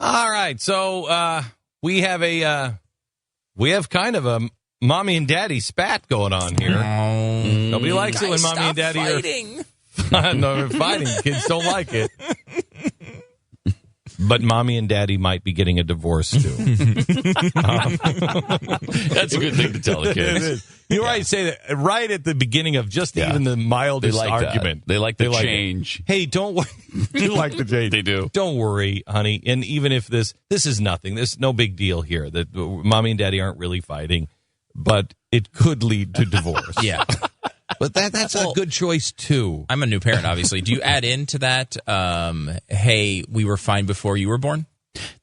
All right, so we have kind of a mommy and daddy spat going on here. Nobody likes it when mommy and daddy are fighting. Kids don't like it. But mommy and daddy might be getting a divorce, too. That's a good thing to tell the kids. You always say that right at the beginning of just even the mildest argument. They like the change. Hey, don't worry. You like the change. They do. Don't worry, honey. And even if this is nothing, this is no big deal here. That mommy and daddy aren't really fighting, but it could lead to divorce. Yeah. But that's a good choice, too. I'm a new parent, obviously. Do you add into that, hey, we were fine before you were born?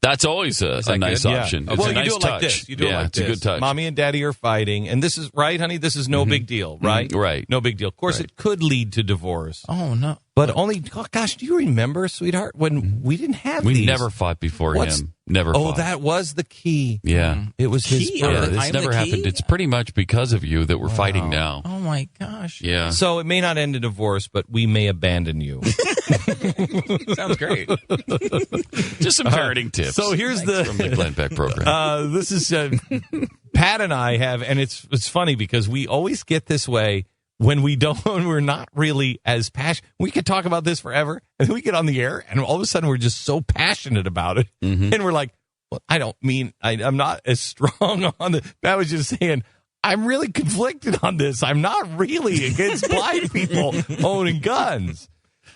That's always a nice option. Yeah. It's well, a nice do it touch. like this. You do it like it's this. a good touch. Mommy and daddy are fighting, and this is, right, honey? This is no big deal, right? Right. No big deal. Of course, it could lead to divorce. Oh, no. But only, gosh, do you remember, sweetheart, when we didn't have we these? never fought before him. Never fought. Oh, that was the key. Yeah. It was his Key? birth. Yeah, this never happened. It's pretty much because of you that we're fighting now. Oh, my gosh. Yeah. So it may not end in divorce, but we may abandon you. Sounds great. Just some parenting tips. So here's from the Glenn Beck program. This is Pat and I have, and it's funny because we always get this way when we're not really as passionate. We could talk about this forever, and then we get on the air, and all of a sudden we're just so passionate about it, and we're like, well, I don't mean I'm not as strong on the. Pat was just saying, I'm really conflicted on this. I'm not really against blind people owning guns.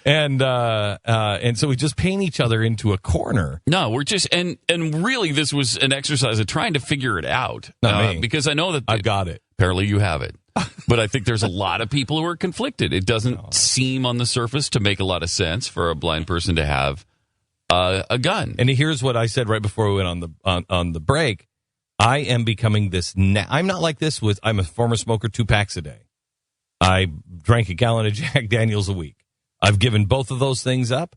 And so we just paint each other into a corner. No, we're just and really this was an exercise of trying to figure it out. Not me. Because I know that I've got it. Apparently you have it. But I think there's a lot of people who are conflicted. It doesn't seem on the surface to make a lot of sense for a blind person to have a gun. And here's what I said right before we went on the break. I am becoming this. I'm not like this. I'm a former smoker, 2 packs a day. I drank a gallon of Jack Daniels a week. I've given both of those things up,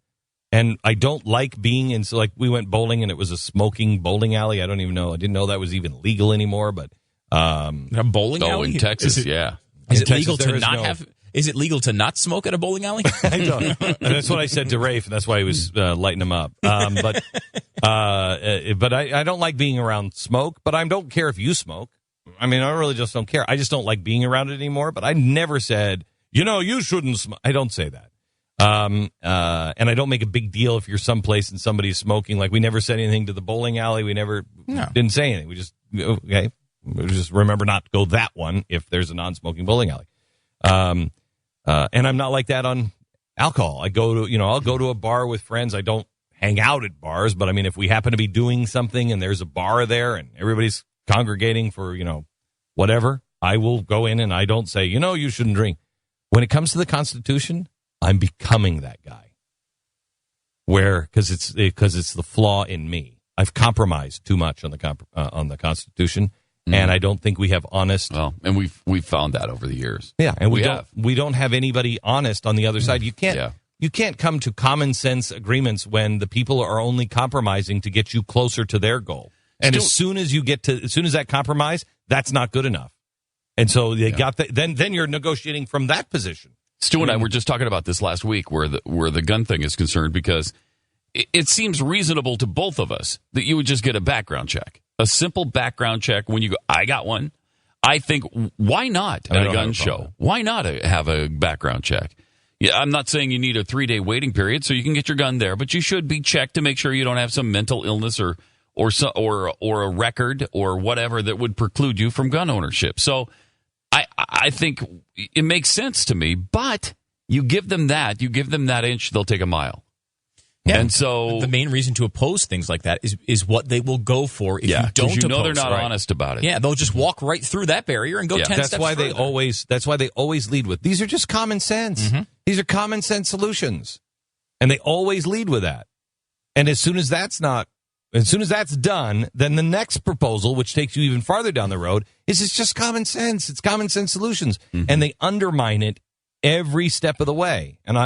and I don't like being in. So, like, we went bowling, and it was a smoking bowling alley. I don't even know. I didn't know that was even legal anymore. But a bowling alley in Texas, yeah. Is it legal to not have? Is it legal to not smoke at a bowling alley? I don't. And that's what I said to Rafe, and that's why he was lighting him up. But I don't like being around smoke. But I don't care if you smoke. I mean, I really just don't care. I just don't like being around it anymore. But I never said, you shouldn't smoke. I don't say that. And I don't make a big deal if you're someplace and somebody's smoking. Like, we never said anything to the bowling alley. We never didn't say anything. We just, okay, we just remember not to go that one if there's a non-smoking bowling alley. And I'm not like that on alcohol. I'll go to a bar with friends. I don't hang out at bars, but I mean, if we happen to be doing something and there's a bar there and everybody's congregating for, whatever, I will go in and I don't say, you shouldn't drink. When it comes to the Constitution, I'm becoming that guy. Because it's the flaw in me. I've compromised too much on the Constitution, and I don't think we have honest. Well, and we've found that over the years. Yeah, and we don't have anybody honest on the other side. You can't come to common sense agreements when the people are only compromising to get you closer to their goal. And as soon as that compromise, that's not good enough. And so then you're negotiating from that position. Stu and I were just talking about this last week where the gun thing is concerned, because it seems reasonable to both of us that you would just get a background check. A simple background check when you go, I got one. I think, why not at a gun show? Why not have a background check? Yeah, I'm not saying you need a 3-day waiting period so you can get your gun there, but you should be checked to make sure you don't have some mental illness or a record or whatever that would preclude you from gun ownership. So I think it makes sense to me, but you give them that inch, they'll take a mile. Yeah. And so the main reason to oppose things like that is what they will go for if you don't oppose. They're not honest about it. Yeah, they'll just walk right through that barrier and go 10 steps further. That's why they always lead with, these are just common sense. Mm-hmm. These are common sense solutions. And they always lead with that. And as soon as that's done, then the next proposal, which takes you even farther down the road, is it's just common sense. It's common sense solutions. Mm-hmm. And they undermine it every step of the way. And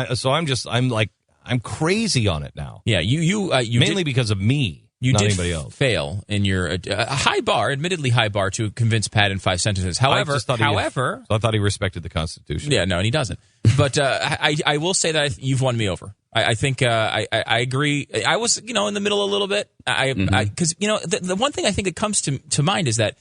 I'm crazy on it now. Yeah, you mainly because of me, not anybody else. Fail in your admittedly high bar to convince Pat in 5 sentences. However, I thought he respected the Constitution. Yeah, no, and he doesn't. But I will say that you've won me over. I think I agree. I was, in the middle a little bit. Because, the one thing I think that comes to mind is that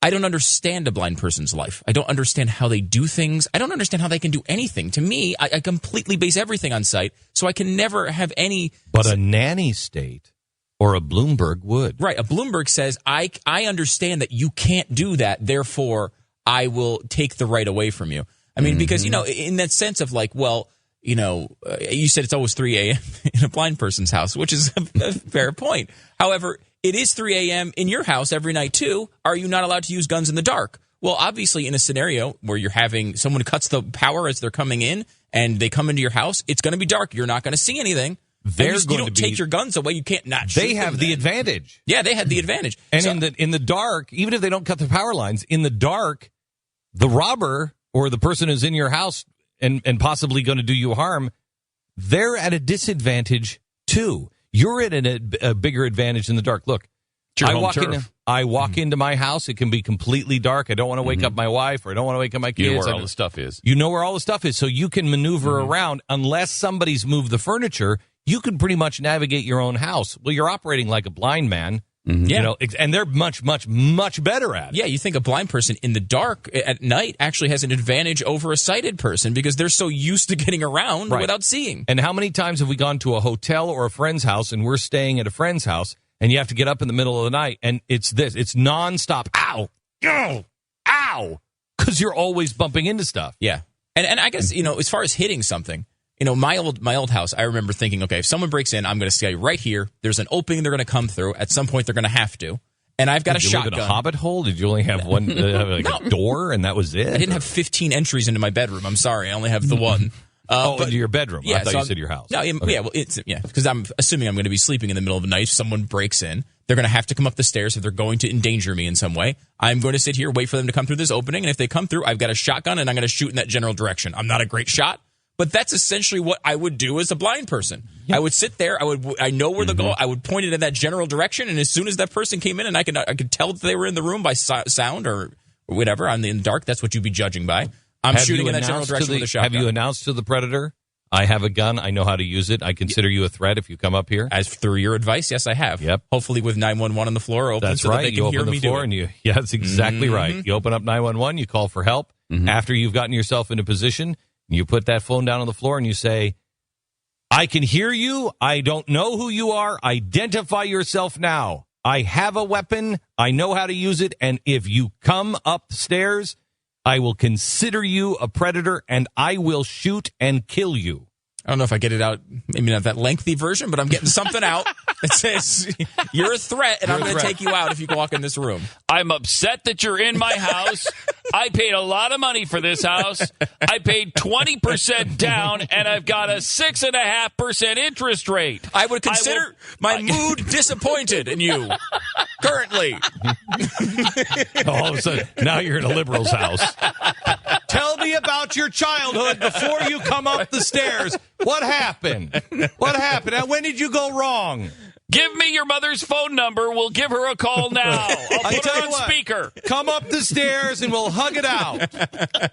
I don't understand a blind person's life. I don't understand how they do things. I don't understand how they can do anything. To me, I completely base everything on sight, so I can never have any... But a nanny state or a Bloomberg would. Right. A Bloomberg says, I understand that you can't do that, therefore I will take the right away from you. I mean, because, in that sense of like, well, you said it's always 3 a.m. in a blind person's house, which is a fair point. However, it is 3 a.m. in your house every night, too. Are you not allowed to use guns in the dark? Well, obviously, in a scenario where you're having someone cuts the power as they're coming in and they come into your house, it's going to be dark. You're not going to see anything. You don't take your guns away. You can't not shoot them. They have the advantage. Yeah, they had the advantage. And in the dark, even if they don't cut the power lines, in the dark, the robber or the person who's in your house and possibly going to do you harm, they're at a disadvantage, too. You're at a bigger advantage in the dark. Look, I walk into my house. It can be completely dark. I don't want to wake up my wife or I don't want to wake up my kids. You know where all the stuff is. You know where all the stuff is. So you can maneuver around. Unless somebody's moved the furniture, you can pretty much navigate your own house. Well, you're operating like a blind man. Yeah. And they're much, much, much better at it. Yeah, you think a blind person in the dark at night actually has an advantage over a sighted person because they're so used to getting around without seeing. And how many times have we gone to a hotel or a friend's house and we're staying at a friend's house and you have to get up in the middle of the night and it's nonstop. Ow, ow, ow. Because you're always bumping into stuff. Yeah. And I guess, as far as hitting something, my old house, I remember thinking, okay, if someone breaks in, I'm going to stay right here. There's an opening they're going to come through. At some point, they're going to have to. And I've got a shotgun. Did you live in a hobbit hole? Did you only have one a door and that was it? I didn't have 15 entries into my bedroom. I'm sorry. I only have the one. Into your bedroom. Yeah, I thought you said your house. No, okay. Yeah, well, because I'm assuming I'm going to be sleeping in the middle of the night. If someone breaks in, they're going to have to come up the stairs if they're going to endanger me in some way. I'm going to sit here, wait for them to come through this opening, and if they come through, I've got a shotgun, and I'm going to shoot in that general direction. I'm not a great shot, but that's essentially what I would do as a blind person. Yep. I would sit there. I know where to go. I would point it in that general direction, and as soon as that person came in, and I could tell that they were in the room by sound or whatever. I'm in the dark. That's what you'd be judging by. I'm shooting in that general direction with a shotgun. Have you announced to the predator? I have a gun. I know how to use it. I consider you a threat if you come up here. As through your advice, yes, I have. Yep. Hopefully with 911 on the floor open that's so right. that they can hear me do it. Yeah, that's exactly right. You open up 911, you call for help. After you've gotten yourself into position, you put that phone down on the floor and you say, I can hear you. I don't know who you are. Identify yourself now. I have a weapon. I know how to use it. And if you come upstairs, I will consider you a predator and I will shoot and kill you. I don't know if I get it out, maybe not that lengthy version, but I'm getting something out that says, you're a threat, and I'm going to take you out if you walk in this room. I'm upset that you're in my house. I paid a lot of money for this house. I paid 20% down, and I've got a 6.5% interest rate. I would consider my mood disappointed in you, currently. All of a sudden, now you're in a liberal's house. Tell me about your childhood before you come up the stairs. What happened? What happened? And when did you go wrong? Give me your mother's phone number. We'll give her a call now. I'll put her on speaker. Come up the stairs and we'll hug it out.